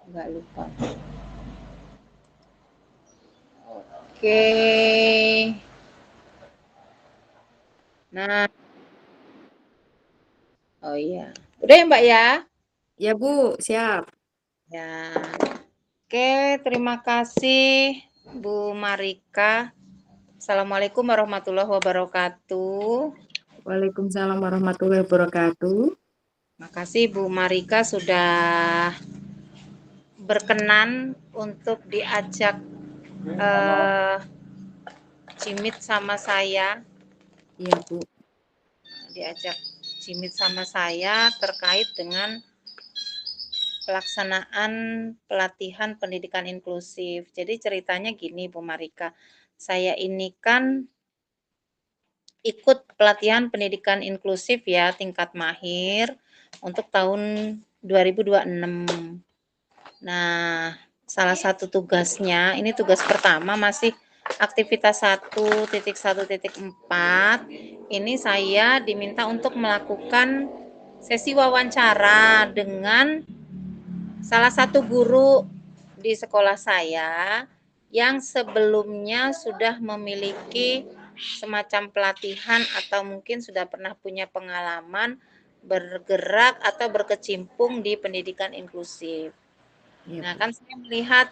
nggak lupa. Oke. Nah, oh iya. Udah ya Mbak ya? Ya Bu, siap. Ya. Oke, terima kasih Bu Marika. Assalamualaikum warahmatullahi wabarakatuh. Waalaikumsalam warahmatullahi wabarakatuh. Makasih Bu Marika sudah berkenan untuk diajak Cimit sama saya, Iya Bu. diajak Cimit sama saya terkait dengan pelaksanaan pelatihan pendidikan inklusif. Jadi ceritanya gini Bu Marika, saya ini kan ikut pelatihan pendidikan inklusif ya tingkat mahir untuk tahun 2026. Nah, salah satu tugasnya, ini tugas pertama masih aktivitas 1.1.4. Ini saya diminta untuk melakukan sesi wawancara dengan salah satu guru di sekolah saya yang sebelumnya sudah memiliki semacam pelatihan atau mungkin sudah pernah punya pengalaman bergerak atau berkecimpung di pendidikan inklusif. Iya Nah, Bu. kan saya melihat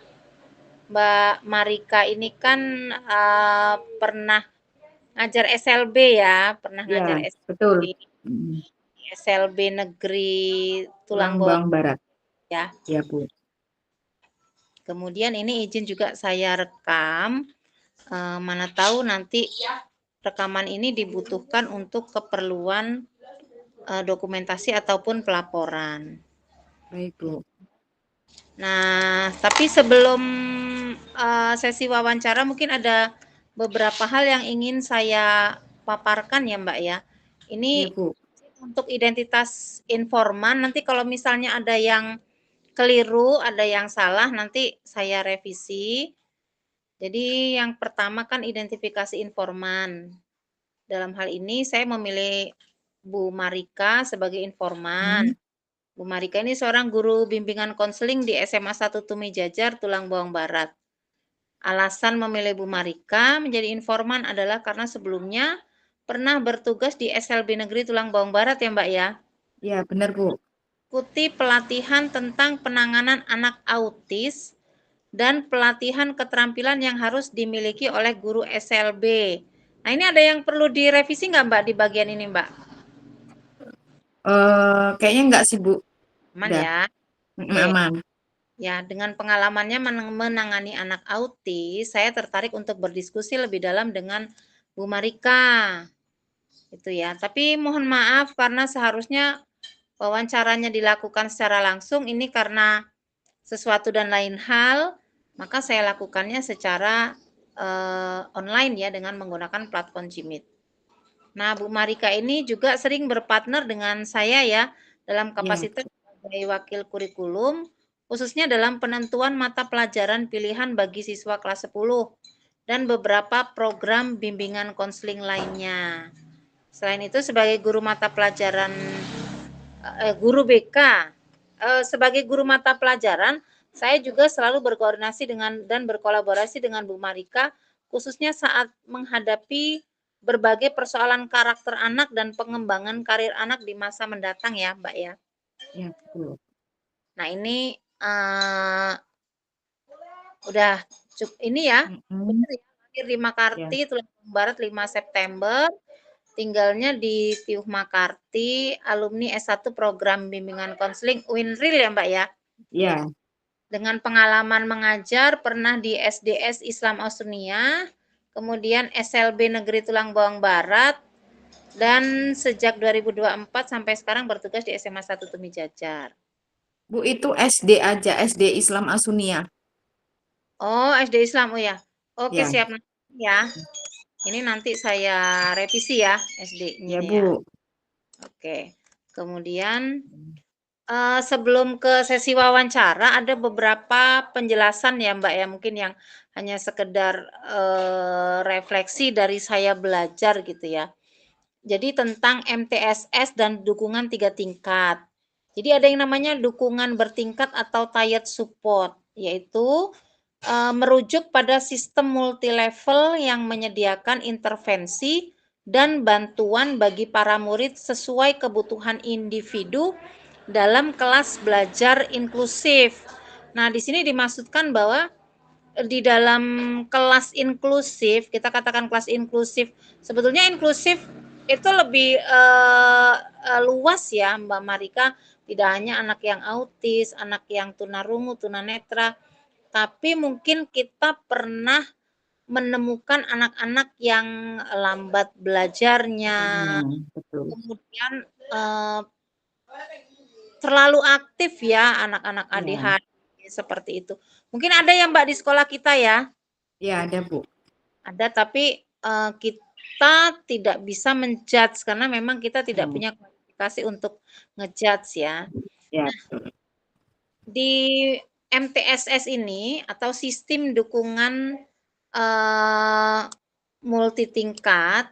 Mbak Marika ini kan pernah ngajar SLB ya, pernah Iya, ngajar betul. SLB, Mm, SLB Negeri Tulang Tulang Bawang Bawang Barat. ya. Iya Bu. Kemudian ini izin juga saya rekam, mana tahu nanti rekaman ini dibutuhkan untuk keperluan dokumentasi ataupun pelaporan. Baik Bu. Nah, tapi sebelum sesi wawancara mungkin ada beberapa hal yang ingin saya paparkan ya Mbak ya. Ini Iya Bu. untuk identitas informan, nanti kalau misalnya ada yang keliru, ada yang salah, nanti saya revisi. Jadi yang pertama kan identifikasi informan. Dalam hal ini saya memilih Bu Marika sebagai informan. Hmm. Bu Marika ini seorang guru bimbingan konseling di SMA 1 Tumi Jajar, Tulang Bawang Barat. Alasan memilih Bu Marika menjadi informan adalah karena sebelumnya pernah bertugas di SLB Negeri Tulang Bawang Barat ya Mbak ya. Iya benar Bu. Ikuti pelatihan tentang penanganan anak autis dan pelatihan keterampilan yang harus dimiliki oleh guru SLB. Nah ini ada yang perlu direvisi nggak Mbak di bagian ini Mbak? Kayaknya enggak sih Bu. Aman Udah. ya? Mm, Oke. aman. Ya, dengan pengalamannya menangani anak autis, saya tertarik untuk berdiskusi lebih dalam dengan Bu Marika. Itu ya. Tapi mohon maaf karena seharusnya wawancaranya dilakukan secara langsung, ini karena sesuatu dan lain hal, maka saya lakukannya secara online ya dengan menggunakan platform Jimit. Nah, Bu Marika ini juga sering berpartner dengan saya ya dalam Iya. kapasitas sebagai wakil kurikulum, khususnya dalam penentuan mata pelajaran pilihan bagi siswa kelas 10 dan beberapa program bimbingan konseling lainnya. Selain itu sebagai guru mata pelajaran guru BK, sebagai guru mata pelajaran, saya juga selalu berkoordinasi dengan dan berkolaborasi dengan Bu Marika, khususnya saat menghadapi berbagai persoalan karakter anak dan pengembangan karir anak di masa mendatang ya, Mbak ya. Iya betul. Nah ini udah ini ya, Mm-mm. benar ya, lahir di Ya. Makarti, Tulang Barat 5 September, tinggalnya di Tiuh Makarti, alumni S1 program bimbingan konseling UINRIL ya Mbak ya. Iya. Dengan pengalaman mengajar pernah di SDS Islam Ausunia, kemudian SLB Negeri Tulang Bawang Barat, dan sejak 2024 sampai sekarang bertugas di SMA 1 Tumi Jajar. Bu itu SD aja, SD Islam Asunia. Oh, SD Islam, oh ya. Oke, Ya. siap ya. Ini nanti saya revisi ya SD-nya Ya ya. Bu. Oke. Kemudian sebelum ke sesi wawancara ada beberapa penjelasan ya Mbak ya, mungkin yang hanya sekedar refleksi dari saya belajar gitu ya. Jadi tentang MTSS dan dukungan 3 tingkat. Jadi ada yang namanya dukungan bertingkat atau tiered support, yaitu merujuk pada sistem multilevel yang menyediakan intervensi dan bantuan bagi para murid sesuai kebutuhan individu dalam kelas belajar inklusif. Nah, di sini dimaksudkan bahwa di dalam kelas inklusif, kita katakan kelas inklusif, sebetulnya inklusif itu lebih luas ya Mbak Marika, tidak hanya anak yang autis, anak yang tunarungu, tunanetra, tapi mungkin kita pernah menemukan anak-anak yang lambat belajarnya, Betul. kemudian terlalu aktif ya anak-anak Ya, ADHD seperti itu. Mungkin ada ya Mbak di sekolah kita ya? ya ada Bu. Ada, tapi kita tidak bisa menjudge karena memang kita tidak Ya, punya kualifikasi untuk ngejudge ya. ya, Nah, di MTSS ini atau sistem dukungan multi tingkat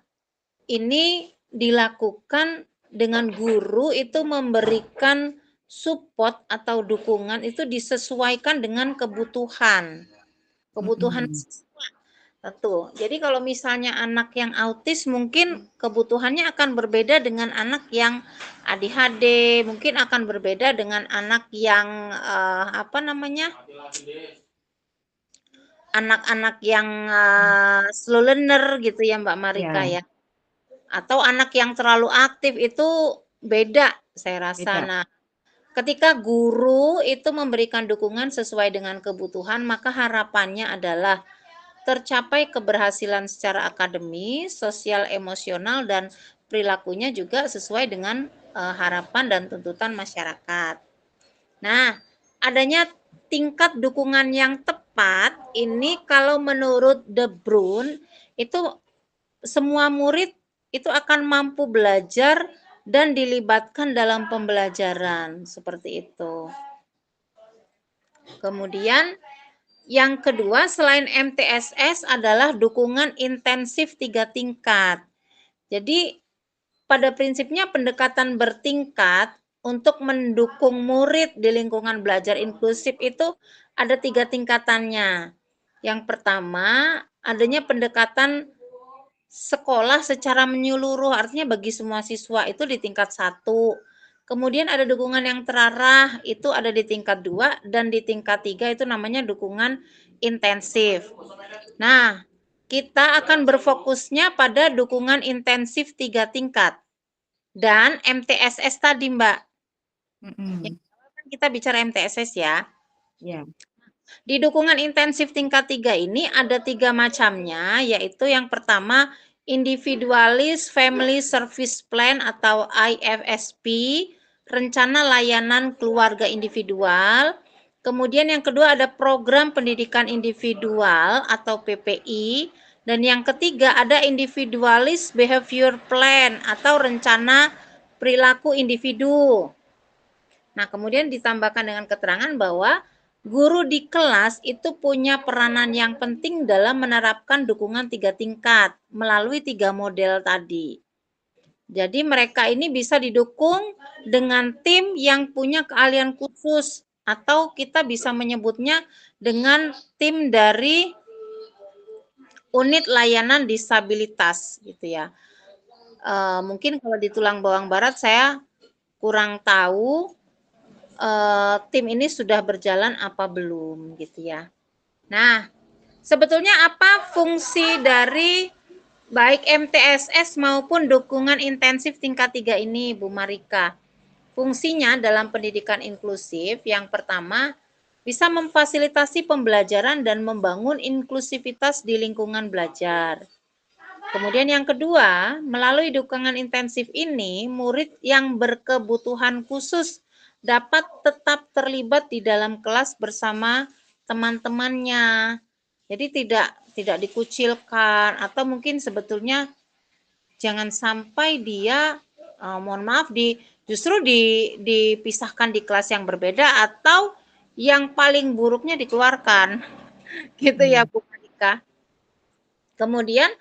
ini dilakukan dengan guru itu memberikan support atau dukungan itu disesuaikan dengan kebutuhan siswa. Tentu. Jadi kalau misalnya anak yang autis mungkin kebutuhannya akan berbeda dengan anak yang ADHD, mungkin akan berbeda dengan anak yang anak-anak yang slow learner gitu ya Mbak Marika ya, ya. Atau anak yang terlalu aktif itu beda saya rasa. beda. Nah, ketika guru itu memberikan dukungan sesuai dengan kebutuhan, maka harapannya adalah tercapai keberhasilan secara akademis, sosial, emosional, dan perilakunya juga sesuai dengan harapan dan tuntutan masyarakat. Nah, adanya tingkat dukungan yang tepat ini kalau menurut De Bruin itu semua murid itu akan mampu belajar dan dilibatkan dalam pembelajaran seperti itu. Kemudian yang kedua selain MTSS adalah dukungan intensif 3 tingkat. Jadi pada prinsipnya pendekatan bertingkat untuk mendukung murid di lingkungan belajar inklusif itu ada 3 tingkatannya. Yang pertama, adanya pendekatan sekolah secara menyeluruh, artinya bagi semua siswa itu di tingkat 1. Kemudian ada dukungan yang terarah, itu ada di tingkat 2, dan di tingkat 3 itu namanya dukungan intensif. Nah, kita akan berfokusnya pada dukungan intensif 3 tingkat. Dan MTSS tadi, Mbak. Kita bicara MTSS ya. Ya. Di dukungan intensif tingkat 3 ini ada 3 macamnya, yaitu yang pertama Individualis Family Service Plan atau IFSP, rencana layanan keluarga individual. Kemudian yang kedua ada program pendidikan individual atau PPI. Dan yang ketiga ada Individualis Behavior Plan atau rencana perilaku individu. Nah, kemudian ditambahkan dengan keterangan bahwa guru di kelas itu punya peranan yang penting dalam menerapkan dukungan 3 tingkat melalui 3 model tadi. Jadi mereka ini bisa didukung dengan tim yang punya keahlian khusus atau kita bisa menyebutnya dengan tim dari unit layanan disabilitas gitu ya. Mungkin kalau di Tulang Bawang Barat saya kurang tahu tim ini sudah berjalan apa belum gitu ya. Nah, sebetulnya apa fungsi dari baik MTSS maupun dukungan intensif tingkat 3 ini, Bu Marika? Fungsinya dalam pendidikan inklusif yang pertama bisa memfasilitasi pembelajaran dan membangun inklusivitas di lingkungan belajar. Kemudian yang kedua, melalui dukungan intensif ini, murid yang berkebutuhan khusus dapat tetap terlibat di dalam kelas bersama teman-temannya. Jadi tidak dikucilkan atau mungkin sebetulnya jangan sampai dia mohon maaf justru dipisahkan di kelas yang berbeda atau yang paling buruknya dikeluarkan. Gitu ya Bu Marika. Kemudian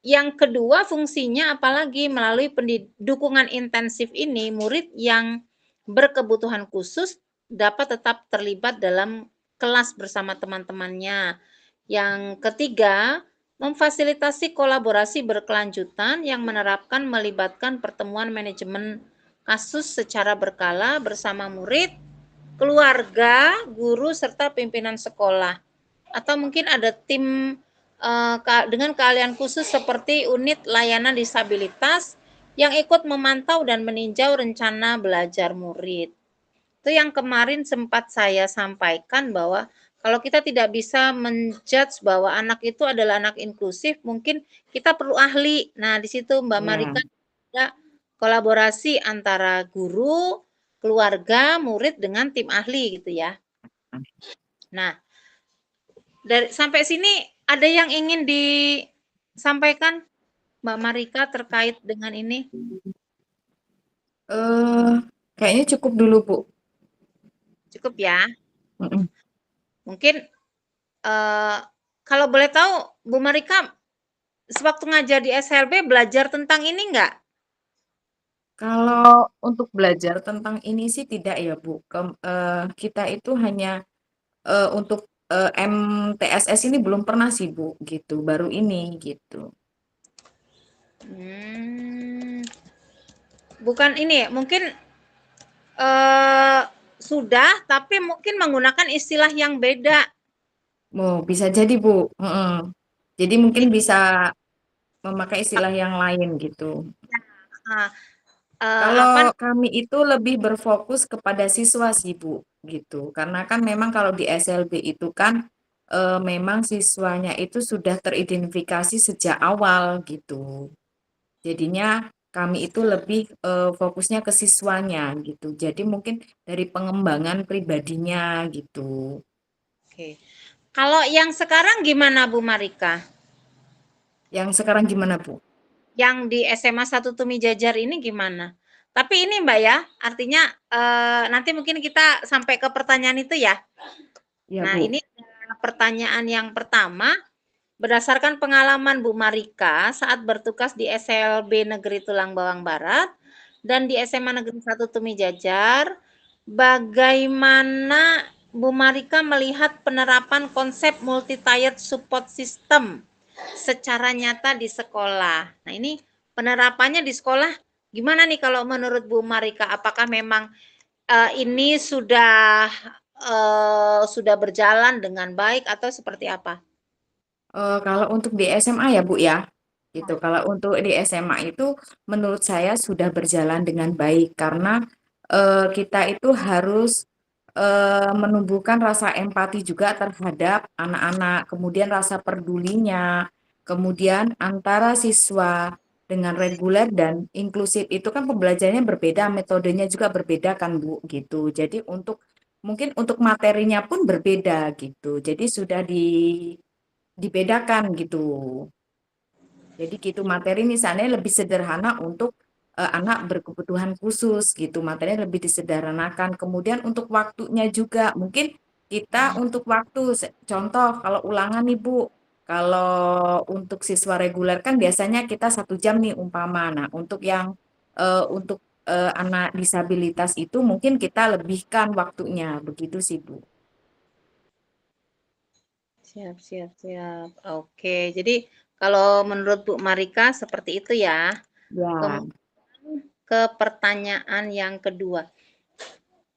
yang kedua fungsinya apalagi melalui dukungan intensif ini murid yang berkebutuhan khusus dapat tetap terlibat dalam kelas bersama teman-temannya. Yang ketiga, memfasilitasi kolaborasi berkelanjutan yang melibatkan pertemuan manajemen kasus secara berkala bersama murid, keluarga, guru, serta pimpinan sekolah. Atau mungkin ada tim dengan keahlian khusus seperti unit layanan disabilitas yang ikut memantau dan meninjau rencana belajar murid. Itu yang kemarin sempat saya sampaikan bahwa kalau kita tidak bisa menjudge bahwa anak itu adalah anak inklusif, mungkin kita perlu ahli. Nah, di situ Mbak Ya. Marika ada kolaborasi antara guru, keluarga, murid dengan tim ahli gitu ya. Nah, dari sampai sini ada yang ingin disampaikan Mbak Marika terkait dengan ini? Eh, Kayaknya cukup dulu, Bu. Cukup ya. Mm-mm. Mungkin kalau boleh tahu Bu Marika sewaktu ngajar di SLB belajar tentang ini enggak? Kalau untuk belajar tentang ini sih tidak ya, Bu. Kita itu hanya untuk MTSS ini belum pernah sih, Bu, gitu. Baru ini gitu. Hmm, bukan ini ya, mungkin eh, sudah, tapi mungkin menggunakan istilah yang beda. Oh, bisa jadi, Bu. Mm-mm. Jadi mungkin Iya, bisa memakai istilah yang lain gitu. ah, apa? Kalau kami itu lebih berfokus kepada siswa sih, Bu, gitu. Karena kan memang kalau di SLB itu kan memang siswanya itu sudah teridentifikasi sejak awal gitu. Jadinya kami itu lebih fokusnya ke siswanya gitu. Jadi mungkin dari pengembangan pribadinya gitu. Oke. Kalau yang sekarang gimana Bu Marika? Yang sekarang gimana, Bu? Yang di SMA 1 Tumi Jajar ini gimana? Tapi ini Mbak ya, artinya nanti mungkin kita sampai ke pertanyaan itu ya. Ya, Nah, Bu. ini pertanyaan yang pertama, berdasarkan pengalaman Bu Marika saat bertugas di SLB Negeri Tulang Bawang Barat dan di SMA Negeri 1 Tumi Jajar, bagaimana Bu Marika melihat penerapan konsep multi-tiered support system secara nyata di sekolah? Nah, ini penerapannya di sekolah gimana nih kalau menurut Bu Marika? Apakah memang ini sudah berjalan dengan baik atau seperti apa? Kalau untuk di SMA ya, Bu ya. Gitu. Kalau untuk di SMA itu menurut saya sudah berjalan dengan baik karena kita itu harus menumbuhkan rasa empati juga terhadap anak-anak, kemudian rasa pedulinya, kemudian antara siswa dengan reguler dan inklusif itu kan pembelajarannya berbeda, metodenya juga berbeda kan, Bu, gitu. Jadi mungkin untuk materinya pun berbeda gitu. Jadi sudah dibedakan gitu. Jadi gitu materi misalnya lebih sederhana untuk anak berkebutuhan khusus gitu. Materinya lebih disederhanakan. Kemudian untuk waktunya juga mungkin kita untuk waktu contoh kalau ulangan nih Bu. Kalau untuk siswa reguler kan biasanya kita 1 jam nih umpama. Nah untuk yang untuk anak disabilitas itu mungkin kita lebihkan waktunya begitu sih Bu. Siap, siap, siap. Oke, jadi kalau menurut Bu Marika seperti itu ya. Ya. Kemudian ke pertanyaan yang kedua.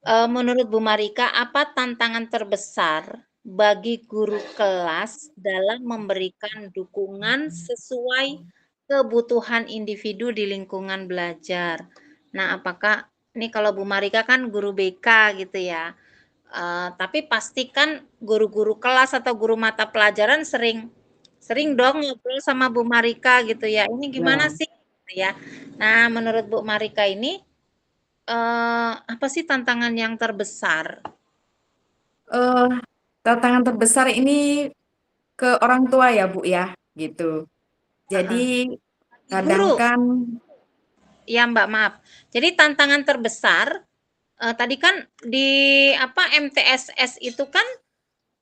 Menurut Bu Marika, apa tantangan terbesar bagi guru kelas dalam memberikan dukungan sesuai kebutuhan individu di lingkungan belajar? Nah, apakah ini kalau Bu Marika kan guru BK gitu ya. Tapi pastikan guru-guru kelas atau guru mata pelajaran sering sering dong ngobrol sama Bu Marika gitu ya. Ini gimana Ya. sih? Gitu ya. Nah, menurut Bu Marika ini apa sih tantangan yang terbesar? eh Tantangan terbesar ini ke orang tua ya Bu ya, gitu. Jadi Heeh. kadang Guru, kan ya Mbak maaf. Jadi tantangan terbesar tadi kan di apa MTSS itu kan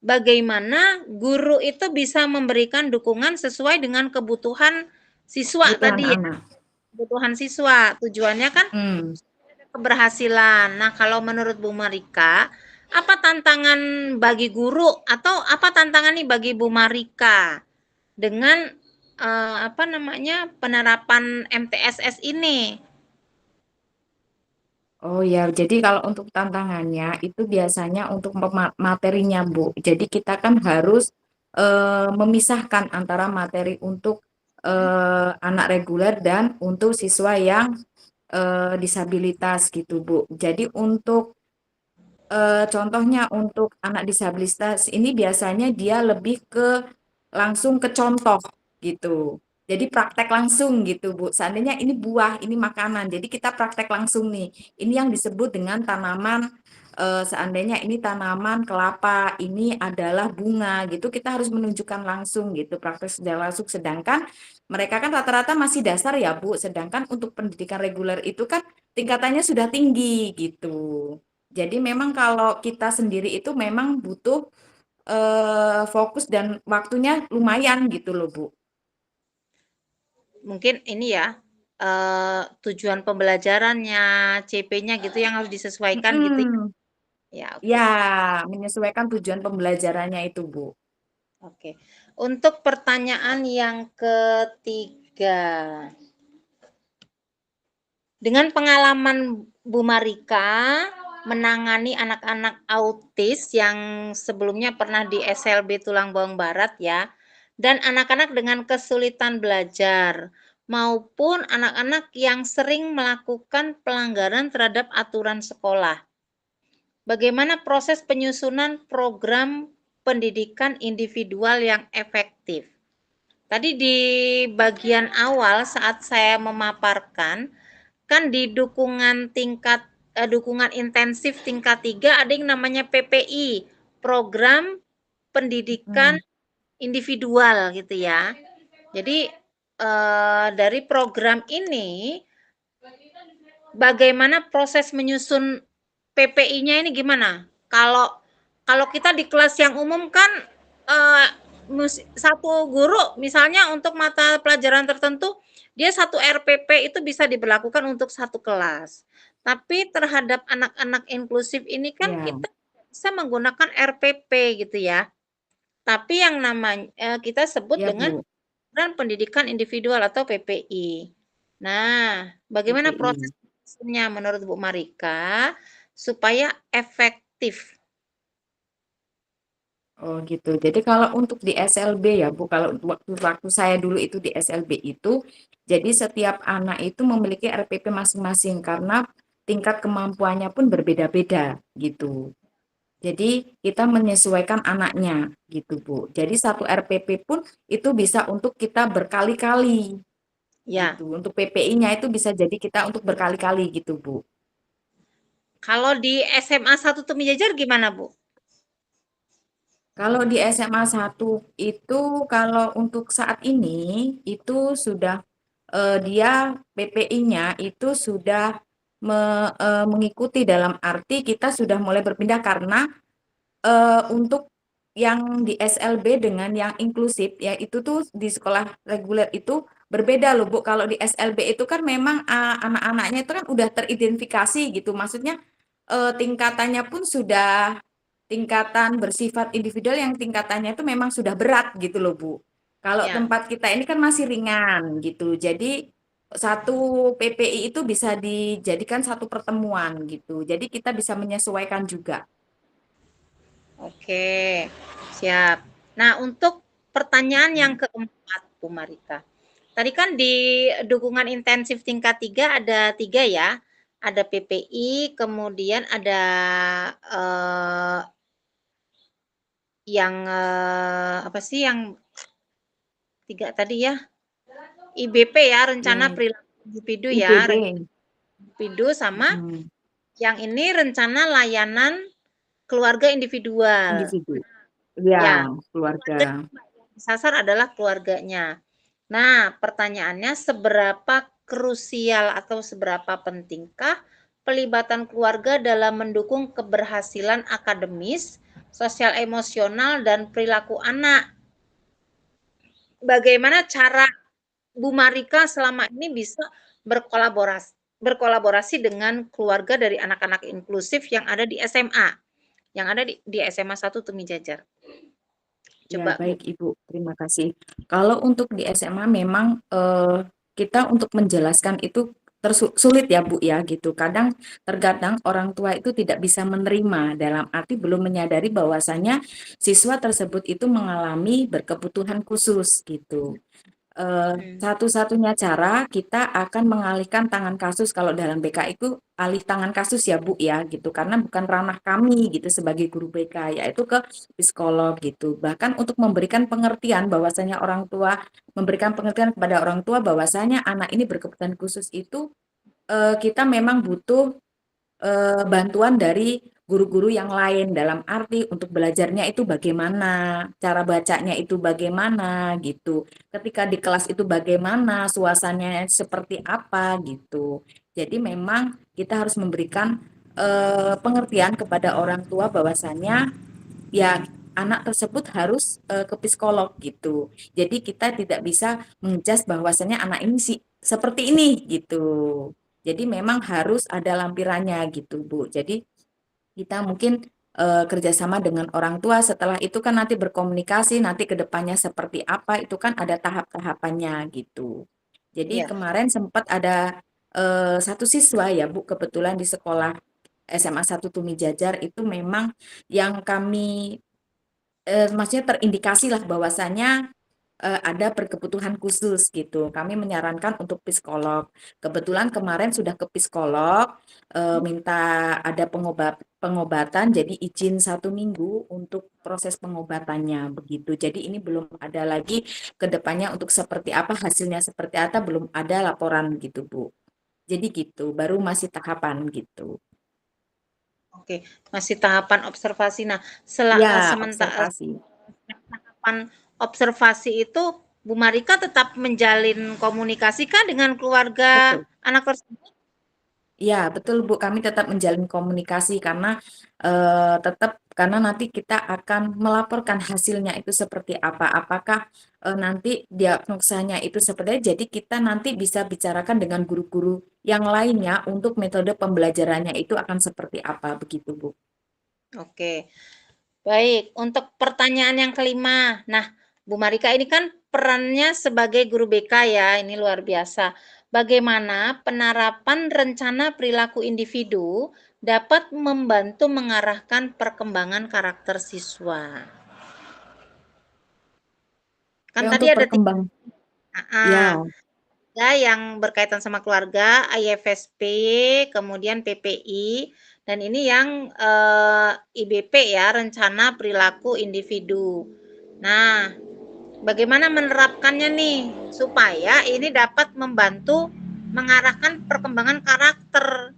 bagaimana guru itu bisa memberikan dukungan sesuai dengan kebutuhan siswa kebutuhan tadi ya, anak. kebutuhan siswa. Tujuannya kan Hmm, keberhasilan. Nah, kalau menurut Bu Marika, apa tantangan bagi guru atau apa tantangan nih bagi Bu Marika dengan apa namanya penerapan MTSS ini? Oh ya, jadi kalau untuk tantangannya itu biasanya untuk materinya, Bu. Jadi kita kan harus memisahkan antara materi untuk anak reguler dan untuk siswa yang disabilitas gitu, Bu. Jadi untuk contohnya untuk anak disabilitas ini biasanya dia lebih ke langsung ke contoh gitu. Jadi praktek langsung gitu, Bu. Seandainya ini buah, ini makanan. Jadi kita praktek langsung nih. Ini yang disebut dengan tanaman seandainya ini tanaman kelapa, ini adalah bunga gitu. Kita harus menunjukkan langsung gitu, praktek secara langsung. Sedangkan mereka kan rata-rata masih dasar ya, Bu. Sedangkan untuk pendidikan reguler itu kan tingkatannya sudah tinggi gitu. Jadi memang kalau kita sendiri itu memang butuh fokus dan waktunya lumayan gitu loh, Bu. Mungkin ini ya, tujuan pembelajarannya, CP-nya gitu yang harus disesuaikan gitu ya? Mm-mm. Ya, Ya, oke. menyesuaikan tujuan pembelajarannya itu, Bu. Oke. Untuk pertanyaan yang ketiga, dengan pengalaman Bu Marika menangani anak-anak autis yang sebelumnya pernah di SLB Tulang Bawang Barat ya, dan anak-anak dengan kesulitan belajar, maupun anak-anak yang sering melakukan pelanggaran terhadap aturan sekolah. Bagaimana proses penyusunan program pendidikan individual yang efektif? Tadi di bagian awal saat saya memaparkan, kan di dukungan intensif tingkat 3 ada yang namanya PPI, program pendidikan Mm. individual gitu ya. Jadi dari program ini bagaimana proses menyusun PPI-nya ini gimana? Kalau kalau kita di kelas yang umum kan eh, satu guru misalnya untuk mata pelajaran tertentu dia satu RPP itu bisa diberlakukan untuk satu kelas. Tapi terhadap anak-anak inklusif ini kan Ya, kita bisa menggunakan RPP gitu ya. Tapi yang namanya kita sebut ya, dengan Bu. program pendidikan individual atau PPI. Nah, bagaimana PPI. prosesnya menurut Bu Marika supaya efektif? Oh gitu. Jadi kalau untuk di SLB ya Bu, kalau waktu saya dulu itu di SLB itu, jadi setiap anak itu memiliki RPP masing-masing karena tingkat kemampuannya pun berbeda-beda gitu. Jadi kita menyesuaikan anaknya gitu Bu. Jadi satu RPP pun itu bisa untuk kita berkali-kali Ya, gitu. Untuk PPI-nya itu bisa jadi kita untuk berkali-kali gitu Bu. kalau di SMA 1 Tumijajar gimana, Bu? Kalau di SMA 1 itu kalau untuk saat ini itu sudah dia PPI-nya itu sudah mengikuti dalam arti kita sudah mulai berpindah karena untuk yang di SLB dengan yang inklusif ya itu tuh di sekolah reguler itu berbeda loh Bu. Kalau di SLB itu kan memang anak-anaknya itu kan udah teridentifikasi gitu. Maksudnya tingkatannya pun sudah tingkatan bersifat individual yang tingkatannya itu memang sudah berat gitu loh Bu. Kalau Ya, tempat kita ini kan masih ringan gitu. Jadi satu PPI itu bisa dijadikan satu pertemuan gitu. Jadi kita bisa menyesuaikan juga. oke. Siap. Nah, untuk pertanyaan yang keempat, Bu Marika. Tadi kan di dukungan intensif tingkat 3 ada 3 ya. Ada PPI, kemudian ada yang apa sih yang 3 tadi ya? IBP ya, rencana Ya, perilaku individu ya, IPB. individu sama Mm, yang ini rencana layanan keluarga individual. individu. Ya, Ya, keluarga. keluarga yang disasar adalah keluarganya. Nah, pertanyaannya seberapa krusial atau seberapa pentingkah pelibatan keluarga dalam mendukung keberhasilan akademis, sosial emosional, dan perilaku anak? Bagaimana cara Bu Marika selama ini bisa berkolaborasi berkolaborasi dengan keluarga dari anak-anak inklusif yang ada di SMA, yang ada di SMA 1 Tumi Jajar. Ya, Coba, Bu. baik Ibu, terima kasih. Kalau untuk di SMA memang kita untuk menjelaskan itu sulit ya Bu ya gitu. Terkadang orang tua itu tidak bisa menerima dalam arti belum menyadari bahwasanya siswa tersebut itu mengalami berkebutuhan khusus gitu. Hmm. Satu-satunya cara kita akan mengalihkan tangan kasus kalau dalam BK itu alih tangan kasus ya Bu ya gitu karena bukan ranah kami gitu sebagai guru BK yaitu ke psikolog gitu bahkan untuk memberikan pengertian bahwasanya orang tua memberikan pengertian kepada orang tua bahwasanya anak ini berkebutuhan khusus itu kita memang butuh bantuan dari guru-guru yang lain dalam arti untuk belajarnya itu bagaimana, cara bacanya itu bagaimana gitu. Ketika di kelas itu bagaimana, suasananya seperti apa gitu. Jadi memang kita harus memberikan pengertian kepada orang tua bahwasanya ya anak tersebut harus ke psikolog gitu. Jadi kita tidak bisa mengejas bahwasanya anak ini sih seperti ini gitu. Jadi memang harus ada lampirannya gitu, Bu. Jadi kita mungkin kerjasama dengan orang tua. Setelah itu kan nanti berkomunikasi, nanti ke depannya seperti apa, itu kan ada tahap-tahapannya gitu. Jadi Iya. kemarin sempat ada satu siswa ya, Bu, kebetulan di sekolah SMA 1 Tumi Jajar itu memang yang kami maksudnya terindikasi lah bahwasanya ada berkebutuhan khusus gitu. Kami menyarankan untuk psikolog. Kebetulan kemarin sudah ke psikolog, minta ada pengobatan, jadi izin 1 minggu untuk proses pengobatannya begitu. Jadi ini belum ada lagi ke depannya untuk seperti apa hasilnya seperti apa belum ada laporan gitu Bu. Jadi gitu, baru masih tahapan gitu. Oke, masih tahapan observasi. Nah, Ya, sementara observasi. tahapan observasi itu Bu Marika tetap menjalin komunikasi kah dengan keluarga Betul. anak tersebut? Ya, betul Bu. Kami tetap menjalin komunikasi karena tetap karena nanti kita akan melaporkan hasilnya itu seperti apa. Apakah nanti diagnosanya itu seperti apa. Jadi kita nanti bisa bicarakan dengan guru-guru yang lainnya untuk metode pembelajarannya itu akan seperti apa begitu Bu. Oke, baik. Untuk pertanyaan yang kelima. Nah, Bu Marika ini kan perannya sebagai guru BK ya, ini luar biasa. Bagaimana penerapan rencana perilaku individu dapat membantu mengarahkan perkembangan karakter siswa? Kan Ya tadi untuk ada tiga. perkembang Ah, ya ya, yang berkaitan sama keluarga, IFSP, kemudian PPI, dan ini yang IBP ya, Rencana Perilaku Individu. Nah, bagaimana menerapkannya nih supaya ini dapat membantu mengarahkan perkembangan karakter.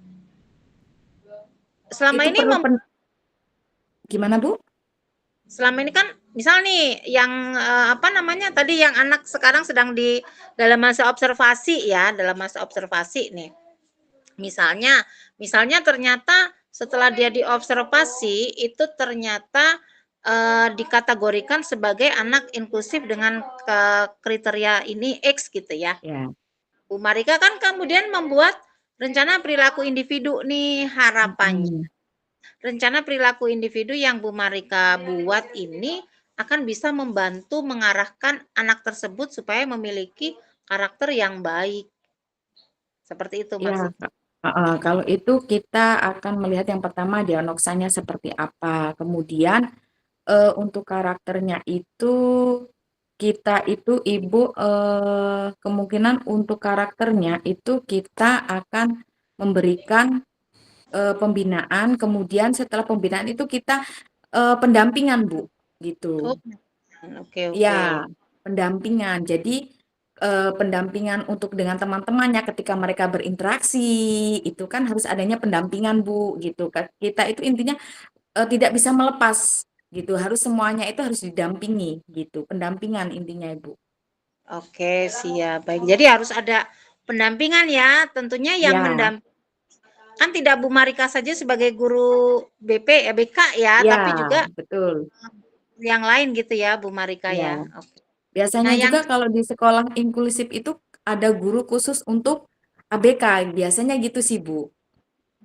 Selama itu ini perlu gimana Bu? selama ini kan misal nih yang apa namanya tadi yang anak sekarang sedang di dalam masa observasi ya, dalam masa observasi nih. Misalnya misalnya ternyata setelah dia diobservasi itu ternyata, dikategorikan sebagai anak inklusif dengan kriteria ini X gitu ya. Ya. Bu Marika kan kemudian membuat rencana perilaku individu nih, harapannya Mm-mm. rencana perilaku individu yang Bu Marika buat ini akan bisa membantu mengarahkan anak tersebut supaya memiliki karakter yang baik. Seperti itu Ya, maksudnya. kalau itu kita akan melihat yang pertama diagnosanya seperti apa. Kemudian untuk karakternya itu kita itu ibu kemungkinan untuk karakternya itu kita akan memberikan pembinaan. Kemudian setelah pembinaan itu kita pendampingan Bu, gitu. Oh, oke oke. Ya, pendampingan. Jadi pendampingan untuk dengan teman-temannya ketika mereka berinteraksi itu kan harus adanya pendampingan Bu gitu. Kita itu intinya tidak bisa melepas gitu. Harus semuanya itu harus didampingi gitu. Pendampingan intinya Ibu. Oke, siap. Baik. Jadi harus ada pendampingan ya. Tentunya yang Ya, kan tidak Bu Marika saja sebagai guru BK ya, ya, tapi juga betul. yang lain gitu ya Bu Marika Ya. ya. Oke. Nah, Biasanya yang juga kalau di sekolah inklusif itu ada guru khusus untuk ABK, biasanya gitu sih, Bu.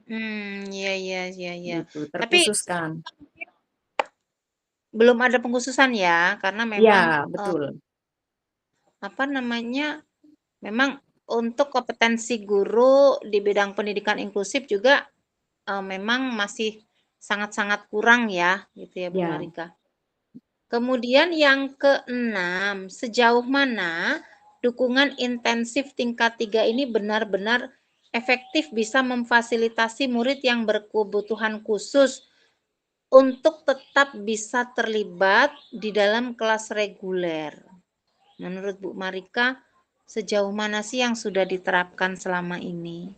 Iya, iya, iya, iya. Gitu, Tapi terkhususkan. belum ada pengkhususan ya, karena Iya, memang betul. apa namanya, memang untuk kompetensi guru di bidang pendidikan inklusif juga memang masih sangat-sangat kurang ya, gitu ya Bu Ya. Marika. Kemudian yang keenam, sejauh mana dukungan intensif tingkat 3 ini benar-benar efektif bisa memfasilitasi murid yang berkebutuhan khusus untuk tetap bisa terlibat di dalam kelas reguler. Menurut Bu Marika, sejauh mana sih yang sudah diterapkan selama ini?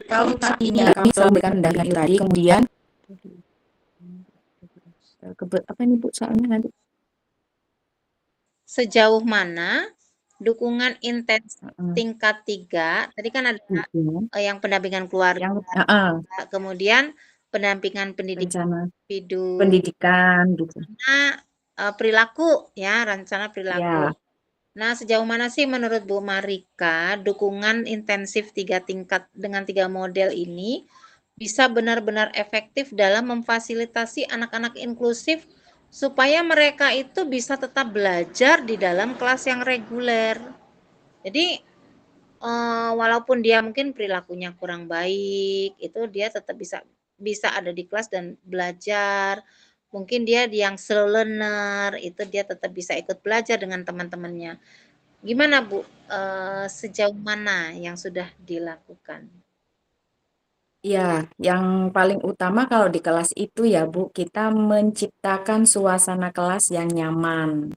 Kalau saat ini ya kami selalu memberikan pendampingan itu tadi, kemudian apa ini Bu soalnya nanti? Sejauh mana dukungan intensif Heeh. tingkat 3, tadi kan ada Hubungan yang pendampingan keluarga, yang heeh, kemudian pendampingan pendidikan rencana individu, pendidikan gitu. perilaku ya, rencana perilaku. Ya, Nah, sejauh mana sih menurut Bu Marika dukungan intensif 3 tingkat dengan 3 model ini bisa benar-benar efektif dalam memfasilitasi anak-anak inklusif supaya mereka itu bisa tetap belajar di dalam kelas yang reguler. Jadi, walaupun dia mungkin perilakunya kurang baik, itu dia tetap bisa bisa ada di kelas dan belajar. Mungkin dia yang slow learner, itu dia tetap bisa ikut belajar dengan teman-temannya. Gimana Bu, sejauh mana yang sudah dilakukan? ya, yang paling utama kalau di kelas itu ya Bu, kita menciptakan suasana kelas yang nyaman.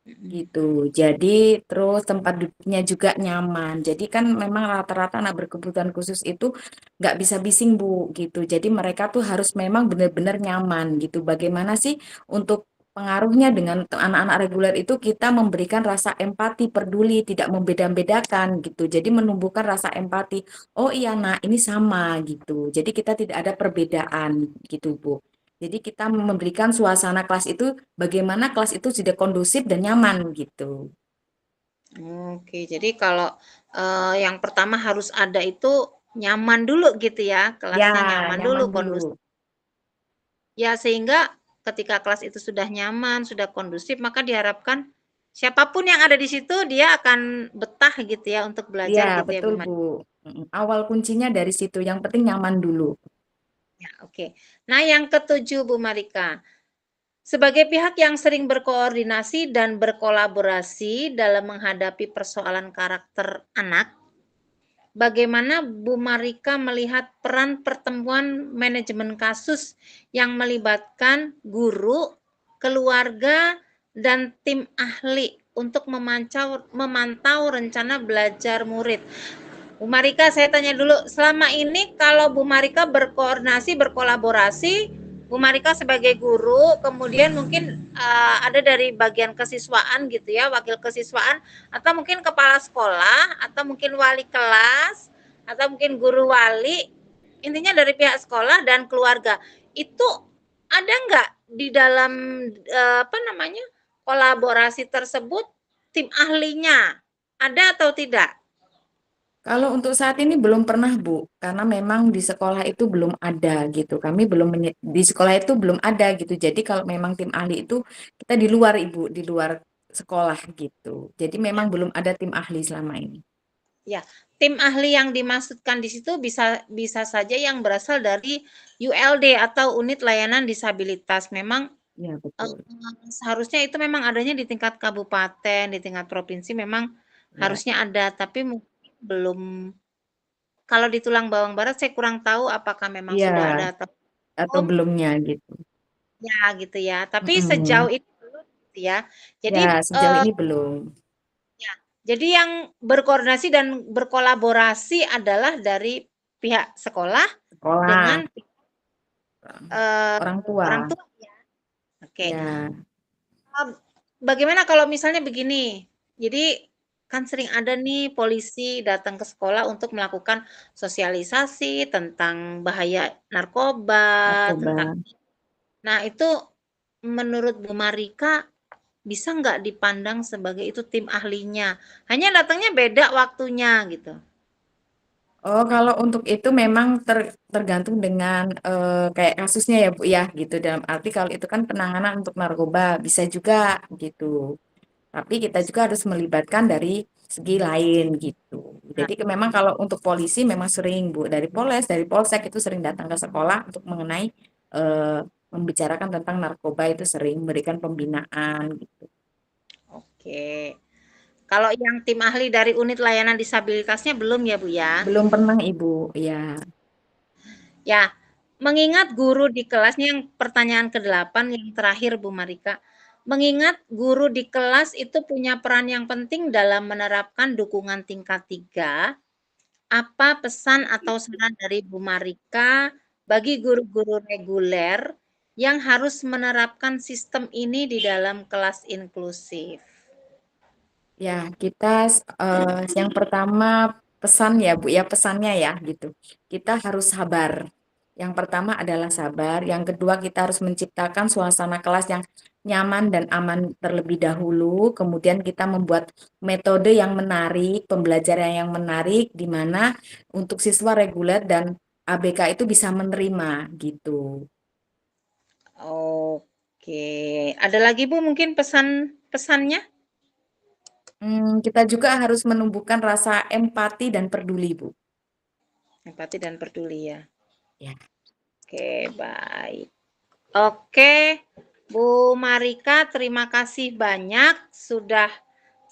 Mhm. Gitu. Jadi terus tempat duduknya juga nyaman. Jadi kan memang rata-rata anak berkebutuhan khusus itu nggak bisa bising Bu gitu. Jadi mereka tuh harus memang benar-benar nyaman gitu. Bagaimana sih untuk pengaruhnya dengan anak-anak reguler itu kita memberikan rasa empati, peduli, tidak membeda-bedakan gitu. Jadi menumbuhkan rasa empati. Oh iya nak, ini sama gitu. Jadi kita tidak ada perbedaan gitu Bu. Jadi kita memberikan suasana kelas itu bagaimana kelas itu sudah kondusif dan nyaman gitu. Oke, jadi kalau, yang pertama harus ada itu nyaman dulu gitu ya, Ya, kelasnya nyaman dulu, nyaman dulu. kondusif. Ya sehingga ketika kelas itu sudah nyaman, sudah kondusif, maka diharapkan siapapun yang ada di situ dia akan betah gitu ya untuk Ya, belajar gitu ya betul Bu Bu. Mad. Awal kuncinya dari situ. Yang penting nyaman dulu. Ya, oke. Nah, yang ketujuh Bu Marika, sebagai pihak yang sering berkoordinasi dan berkolaborasi dalam menghadapi persoalan karakter anak, bagaimana Bu Marika melihat peran pertemuan manajemen kasus yang melibatkan guru, keluarga, dan tim ahli untuk memantau rencana belajar murid? Bu Marika, saya tanya dulu, selama ini kalau Bu Marika berkoordinasi, berkolaborasi, Bu Marika sebagai guru, kemudian mungkin ada dari bagian kesiswaan gitu ya, wakil kesiswaan, atau mungkin kepala sekolah, atau mungkin wali kelas, atau mungkin guru wali, intinya dari pihak sekolah dan keluarga. Itu ada nggak di dalam apa namanya kolaborasi tersebut tim ahlinya? Ada atau tidak? Kalau untuk saat ini belum pernah Bu, karena memang di sekolah itu belum ada gitu. Kami belum di sekolah itu belum ada gitu. Jadi kalau memang tim ahli itu kita di luar Ibu, di luar sekolah gitu. Jadi memang belum ada tim ahli selama ini. Ya, tim ahli yang dimaksudkan di situ bisa bisa saja yang berasal dari ULD atau Unit Layanan Disabilitas. Memang Ya, betul. seharusnya itu memang adanya di tingkat kabupaten, di tingkat provinsi memang Ya, harusnya ada, tapi mungkin belum. Kalau di Tulang Bawang Barat saya kurang tahu apakah memang iya sudah ada atau atau belum. belumnya gitu. Ya, gitu ya. Tapi sejauh Mm-mm. ini belum gitu ya. Jadi Ya, sejauh ini belum. ya, jadi yang berkoordinasi dan berkolaborasi adalah dari pihak sekolah Sekolah, dengan orang tua. orang tua ya. Oke. Ya, Bagaimana kalau misalnya begini? Jadi kan sering ada nih polisi datang ke sekolah untuk melakukan sosialisasi tentang bahaya narkoba, narkoba. tentang. Nah, itu menurut Bu Marika bisa nggak dipandang sebagai itu tim ahlinya? Hanya datangnya beda waktunya gitu. Oh, kalau untuk itu memang tergantung dengan kayak kasusnya ya Bu ya gitu. Dalam arti kalau itu kan penanganan untuk narkoba bisa juga gitu. Tapi kita juga harus melibatkan dari segi lain gitu. Nah, Jadi memang kalau untuk polisi memang sering Bu dari Polres, dari Polsek itu sering datang ke sekolah untuk mengenai eh, membicarakan tentang narkoba itu sering memberikan pembinaan gitu. oke. Kalau yang tim ahli dari unit layanan disabilitasnya belum ya Bu ya? Belum pernah Ibu, ya. Ya, mengingat guru di kelasnya yang pertanyaan ke-8 yang terakhir Bu Marika, mengingat guru di kelas itu punya peran yang penting dalam menerapkan dukungan tingkat 3, apa pesan atau saran dari Bu Marika bagi guru-guru reguler yang harus menerapkan sistem ini di dalam kelas inklusif? Ya, kita yang pertama pesan ya Bu ya, pesannya ya gitu. Kita harus sabar. Yang pertama adalah sabar, yang kedua kita harus menciptakan suasana kelas yang nyaman dan aman terlebih dahulu. Kemudian kita membuat metode yang menarik, pembelajaran yang menarik di mana untuk siswa reguler dan ABK itu bisa menerima gitu. Oke, ada lagi Bu mungkin pesan-pesannya? Kita juga harus menumbuhkan rasa empati dan peduli, Bu. Empati dan peduli ya. Ya. Oke, baik. Oke, Bu Marika, terima kasih banyak sudah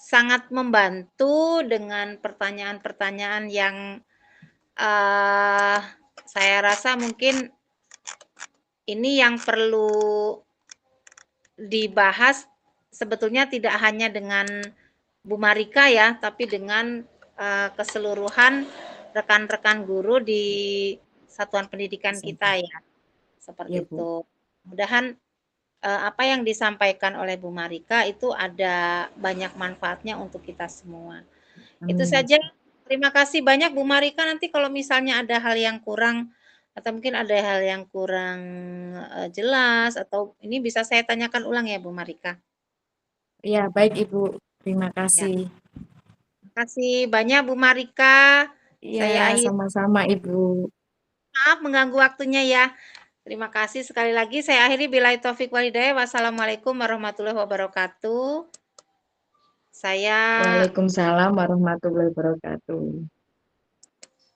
sangat membantu dengan pertanyaan-pertanyaan yang uh, saya rasa mungkin ini yang perlu dibahas sebetulnya tidak hanya dengan Bu Marika ya, tapi dengan keseluruhan rekan-rekan guru di satuan pendidikan SMP. kita ya, Ya, seperti Bu. itu. Mudahan apa yang disampaikan oleh Bu Marika itu ada banyak manfaatnya untuk kita semua. Itu Amin. saja. Terima kasih banyak Bu Marika. Nanti kalau misalnya ada hal yang kurang atau mungkin ada hal yang kurang jelas atau ini bisa saya tanyakan ulang ya Bu Marika. Ya, baik Ibu. Terima Ya, kasih. terima kasih banyak Bu Marika. Iya, Saya akhir sama-sama Ibu. maaf mengganggu waktunya ya. Terima kasih sekali lagi. Saya akhiri billahi taufik walhidayah. Wassalamualaikum warahmatullahi wabarakatuh. Saya Waalaikumsalam warahmatullahi wabarakatuh.